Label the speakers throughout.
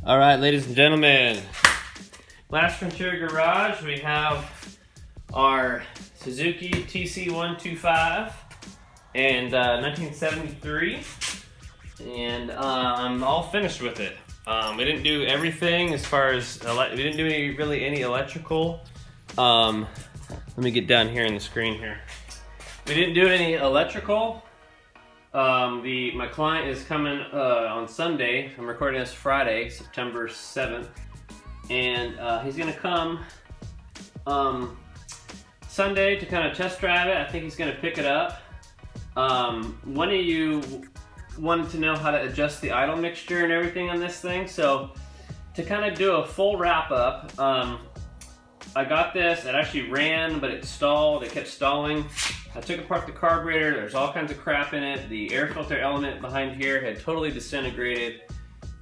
Speaker 1: All right, ladies and gentlemen, Last Frontier Garage, we have our Suzuki TC125 and 1973, and I'm all finished with it. We didn't do everything as far as, we didn't do any electrical. Let me get down here in the screen here. We didn't do any electrical. My client is coming on Sunday. I'm recording this Friday, September 7th, and he's gonna come Sunday to kind of test drive it. I think he's gonna pick it up. One of you wanted to know how to adjust the idle mixture and everything on this thing, so to kind of do a full wrap up, I got this. It actually ran, but it stalled. It kept stalling. I took apart the carburetor. There's all kinds of crap in it. The air filter element behind here had totally disintegrated,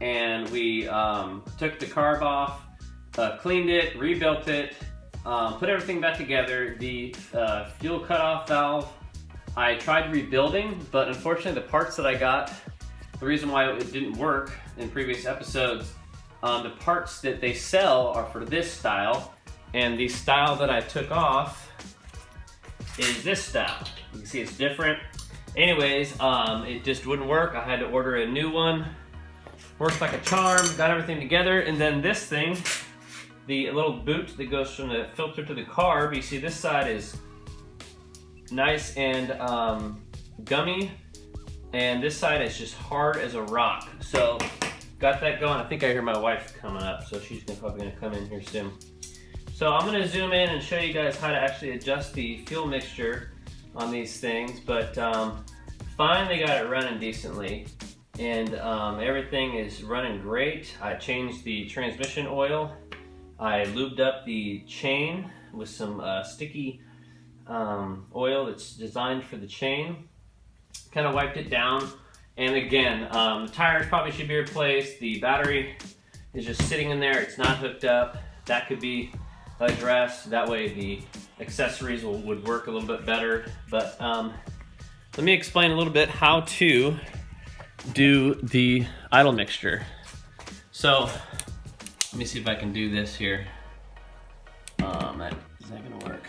Speaker 1: and we took the carb off, cleaned it, rebuilt it, put everything back together. The fuel cutoff valve, I tried rebuilding, but unfortunately the parts that I got, the reason why it didn't work in previous episodes, the parts that they sell are for this style, and the style that I took off is this style. You can see it's different. Anyways, it just wouldn't work. I had to order a new one. Works like a charm, got everything together, and then this thing, the little boot that goes from the filter to the carb, you see this side is nice and gummy, and this side is just hard as a rock. So, got that going. I think I hear my wife coming up, so she's probably gonna come in here soon. So I'm gonna zoom in and show you guys how to actually adjust the fuel mixture on these things, but finally got it running decently, and everything is running great. I changed the transmission oil. I lubed up the chain with some sticky oil that's designed for the chain. Kind of wiped it down, and again, the tires probably should be replaced. The battery is just sitting in there. It's not hooked up. That could be addressed. That way the accessories would work a little bit better. But let me explain a little bit how to do the idle mixture. So let me see if I can do this here. Is that gonna work?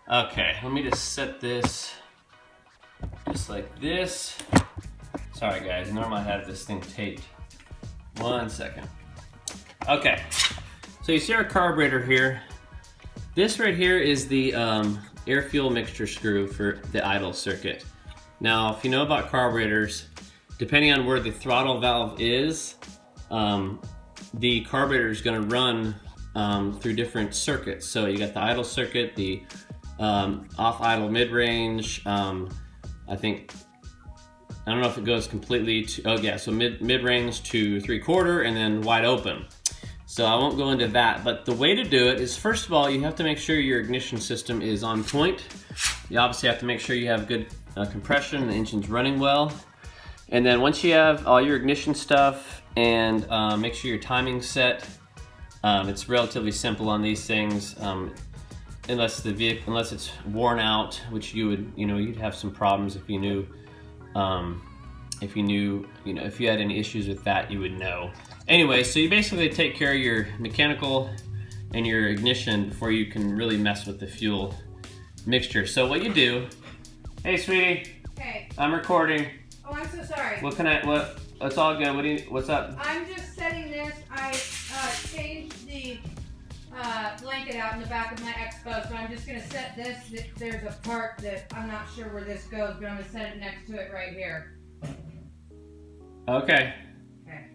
Speaker 1: Okay, let me just set this just like this. Sorry guys, normally I have this thing taped. 1 second. Okay, so you see our carburetor here. This right here is the air fuel mixture screw for the idle circuit. Now, if you know about carburetors, depending on where the throttle valve is, the carburetor is going to run through different circuits. So you got the idle circuit, the off idle mid-range. I don't know if it goes completely to, oh yeah, so mid-range to 3/4 and then wide open. So I won't go into that, but the way to do it is, first of all, you have to make sure your ignition system is on point. You obviously have to make sure you have good compression, the engine's running well. And then once you have all your ignition stuff and make sure your timing's set, it's relatively simple on these things, unless it's worn out, which you'd have some problems if you knew, if you had any issues with that, you would know. Anyway, so you basically take care of your mechanical and your ignition before you can really mess with the fuel mixture. So what you do, hey sweetie.
Speaker 2: Hey.
Speaker 1: I'm recording.
Speaker 2: Oh, I'm so sorry.
Speaker 1: It's all good. What's up?
Speaker 2: I'm just setting this. I changed the blanket out in the back of my Expo, so I'm just gonna set this. There's a part that I'm not sure where this goes, but I'm gonna set it next to it right here.
Speaker 1: Okay.
Speaker 2: Okay.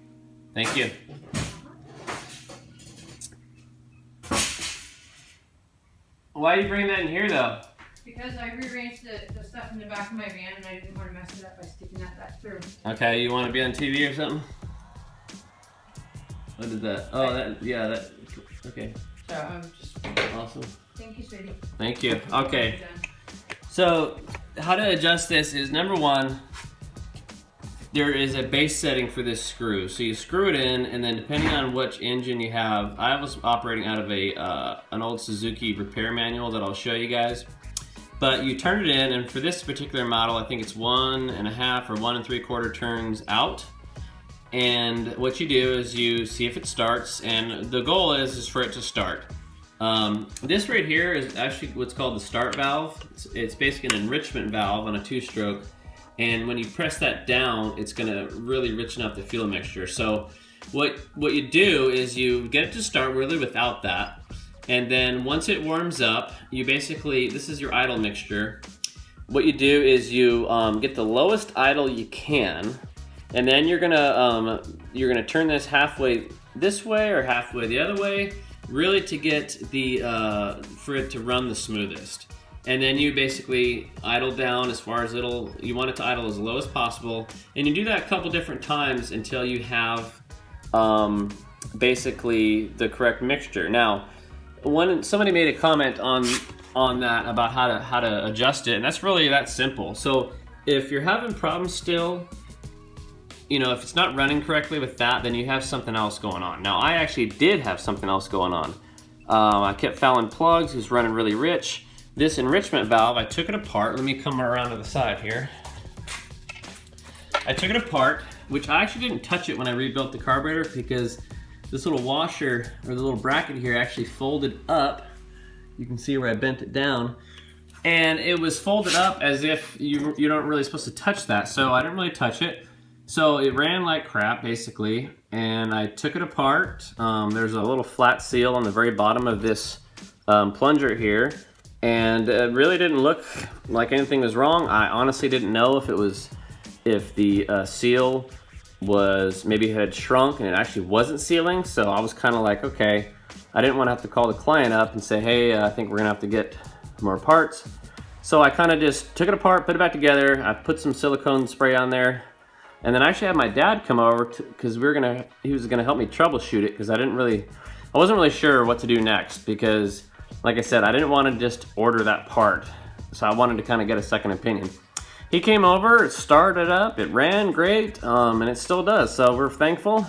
Speaker 1: Thank you. Why do you bring that in here though?
Speaker 2: Because I rearranged the stuff in the back of my van and I didn't want to mess it up by sticking that back through.
Speaker 1: Okay, you want to be on TV or something? What is that? Oh, that. Okay.
Speaker 2: So I'm just.
Speaker 1: Awesome.
Speaker 2: Thank you, sweetie.
Speaker 1: Thank you. Okay. So, how to adjust this is, number one, there is a base setting for this screw. So you screw it in, and then depending on which engine you have, I was operating out of an old Suzuki repair manual that I'll show you guys. But you turn it in, and for this particular model, I think it's 1.5 or 1 3/4 turns out. And what you do is you see if it starts, and the goal is for it to start. This right here is actually what's called the start valve. It's basically an enrichment valve on a 2-stroke, and when you press that down, it's going to really richen up the fuel mixture. So what you do is you get it to start really without that, and then once it warms up, you basically, this is your idle mixture. What you do is you get the lowest idle you can, and then you're gonna turn this halfway this way or halfway the other way, really to get the for it to run the smoothest. And then you basically idle down as far as you want it to idle as low as possible, and you do that a couple different times until you have basically the correct mixture. Now, somebody made a comment on that about how to adjust it, and that's really that simple. So if you're having problems still, if it's not running correctly with that, then you have something else going on. Now, I actually did have something else going on. I kept fouling plugs. It was running really rich. This enrichment valve, I took it apart. Let me come around to the side here. I took it apart, which I actually didn't touch it when I rebuilt the carburetor, because this little washer, or the little bracket here, actually folded up. You can see where I bent it down. And it was folded up as if you don't really supposed to touch that, so I didn't really touch it. So it ran like crap, basically, and I took it apart. There's a little flat seal on the very bottom of this plunger here, and it really didn't look like anything was wrong. I honestly didn't know if the seal was, maybe it had shrunk and it actually wasn't sealing, so I was kind of like, okay. I didn't want to have to call the client up and say, hey, I think we're gonna have to get more parts. So I kind of just took it apart, put it back together. I put some silicone spray on there. And then I actually had my dad come over because he was gonna help me troubleshoot it, because I wasn't really sure what to do next, because like I said, I didn't want to just order that part. So I wanted to kind of get a second opinion. He came over, it started up, it ran great, and it still does, so we're thankful.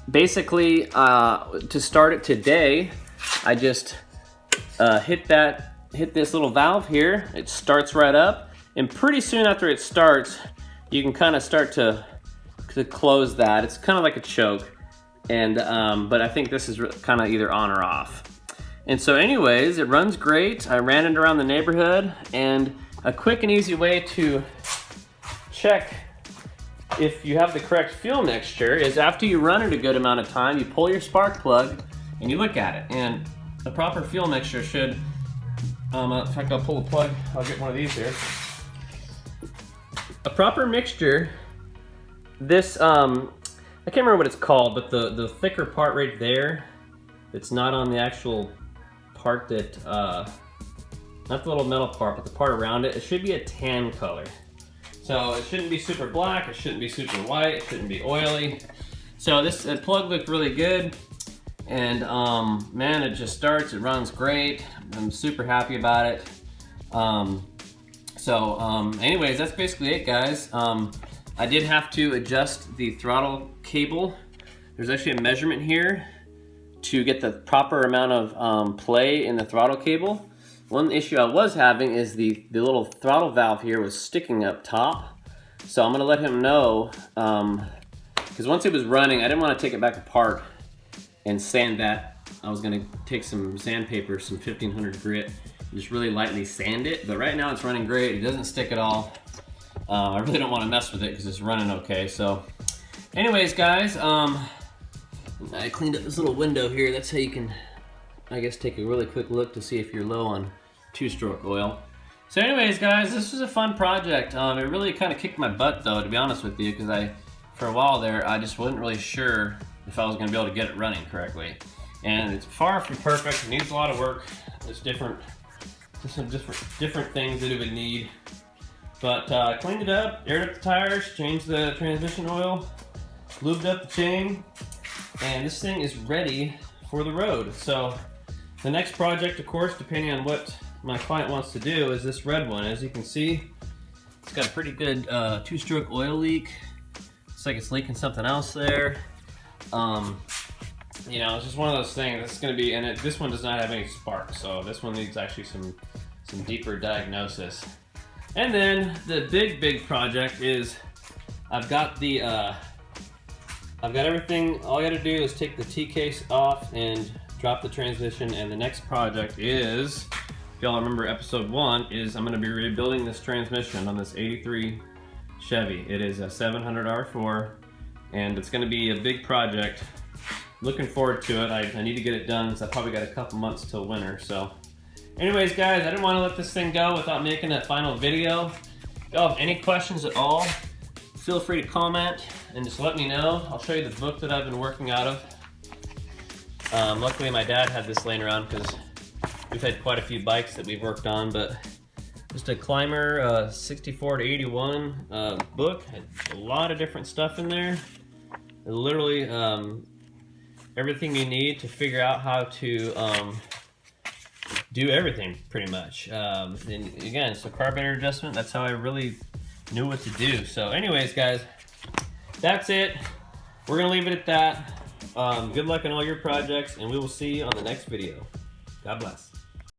Speaker 1: Basically, to start it today, I just hit this little valve here. It starts right up, and pretty soon after it starts, you can kind of start to close that. It's kind of like a choke, and but I think this is kind of either on or off. And so anyways, it runs great. I ran it around the neighborhood, and a quick and easy way to check if you have the correct fuel mixture is after you run it a good amount of time, you pull your spark plug and you look at it. And the proper fuel mixture should, in fact, I'll pull the plug, I'll get one of these here. A proper mixture, this, I can't remember what it's called, but the thicker part right there, it's not on the actual part that, not the little metal part, but the part around it, it should be a tan color. So it shouldn't be super black, it shouldn't be super white, it shouldn't be oily. So this plug looked really good, and man, it just starts, it runs great. I'm super happy about it. Anyways, that's basically it, guys. I did have to adjust the throttle cable. There's actually a measurement here to get the proper amount of play in the throttle cable. One issue I was having is the little throttle valve here was sticking up top. So I'm gonna let him know, because once it was running, I didn't want to take it back apart and sand that. I was gonna take some sandpaper, some 1500 grit, and just really lightly sand it. But right now it's running great, it doesn't stick at all. I really don't want to mess with it because it's running okay. So anyways, guys, I cleaned up this little window here. That's how you can, I guess, take a really quick look to see if you're low on 2-stroke oil. So anyways, guys, this was a fun project. It really kind of kicked my butt, though, to be honest with you, because for a while there, I just wasn't really sure if I was going to be able to get it running correctly. And it's far from perfect. It needs a lot of work. There's some different things that it would need. But I cleaned it up, aired up the tires, changed the transmission oil, lubed up the chain, and this thing is ready for the road. So the next project, of course, depending on what my client wants to do, is this red one. As you can see, it's got a pretty good 2-stroke oil leak. Looks like it's leaking something else there. You know, it's just one of those things. It's going to be, and this one does not have any spark, so this one needs actually some deeper diagnosis. And then the big project is I've got everything. All I gotta do is take the T-case off and drop the transmission, and the next project is, if y'all remember episode 1, is I'm gonna be rebuilding this transmission on this 83 Chevy. It is a 700 R4, and it's gonna be a big project. Looking forward to it. I need to get it done because I probably got a couple months till winter. So anyways, guys, I didn't want to let this thing go without making a final video. If y'all have any questions at all, feel free to comment and just let me know. I'll show you the book that I've been working out of. Luckily my dad had this laying around because we've had quite a few bikes that we've worked on, but just a Climber 64 to 81 book. Had a lot of different stuff in there. Literally everything you need to figure out how to do everything, pretty much. And again, so carburetor adjustment, that's how I really knew what to do. So anyways, guys, that's it. We're gonna leave it at that. Good luck on all your projects, and we will see you on the next video. God bless.